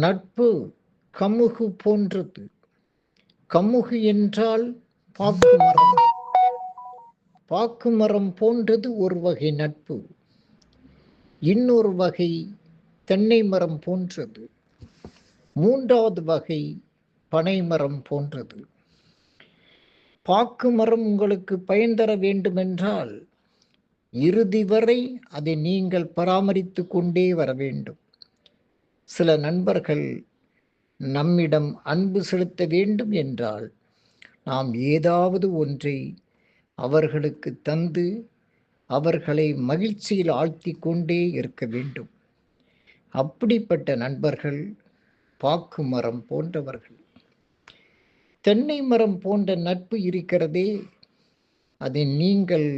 நட்பு கமுகு போன்றது. கமுகு என்றால் பாக்கு மரம். பாக்கு மரம் போன்றது ஒரு வகை நட்பு. இன்னொரு வகை தென்னை மரம் போன்றது. மூன்றாவது வகை பனை மரம் போன்றது. பாக்கு மரம் உங்களுக்கு பயன் தர வேண்டுமென்றால் இறுதி வரை அதை நீங்கள் பராமரித்து கொண்டே வர வேண்டும். சில நண்பர்கள் நம்மிடம் அன்பு செலுத்த வேண்டும் என்றால் நாம் ஏதாவது ஒன்றை அவர்களுக்கு தந்து அவர்களை மகிழ்ச்சியில் ஆழ்த்தி கொண்டே இருக்க வேண்டும். அப்படிப்பட்ட நண்பர்கள் பாக்கு மரம் போன்றவர்கள். தென்னை மரம் போன்ற நட்பு இருக்கிறதே, அதை நீங்கள்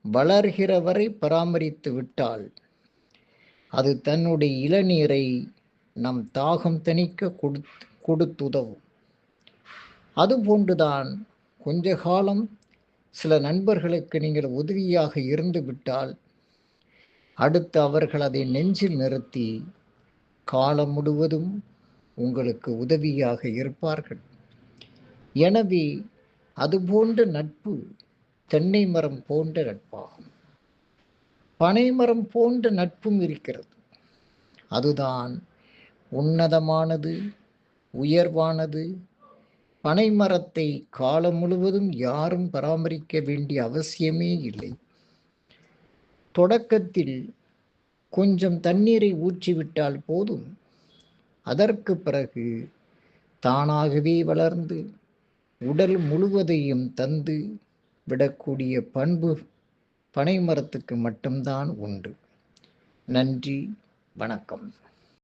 வளர்கிற வரை பராமரித்து விட்டால் அது தன்னுடைய இளநீரை நம் தாகம் தணிக்க கொடுத்துதவும். அதுபோன்றுதான் கொஞ்ச காலம் சில நண்பர்களுக்கு நீங்கள் உதவியாக இருந்து விட்டால் அடுத்து அவர்கள் அதை நெஞ்சில் நிறுத்தி காலம் முழுவதும் உங்களுக்கு உதவியாக இருப்பார்கள். எனவே அதுபோன்ற நட்பு தென்னை மரம் போன்ற நட்பாகும். பனை மரம் போன்ற நட்பும் இருக்கிறது. அதுதான் உன்னதமானது, உயர்வானது. பனை மரத்தை காலம் முழுவதும் யாரும் பராமரிக்க வேண்டிய அவசியமே இல்லை. தொடக்கத்தில் கொஞ்சம் தண்ணீரை ஊற்றிவிட்டால் போதும். அதற்கு பிறகு தானாகவே வளர்ந்து உடல் முழுவதையும் தந்து விடக்கூடிய பண்பு பனை மரத்துக்கு மட்டும்தான் உண்டு. நன்றி, வணக்கம்.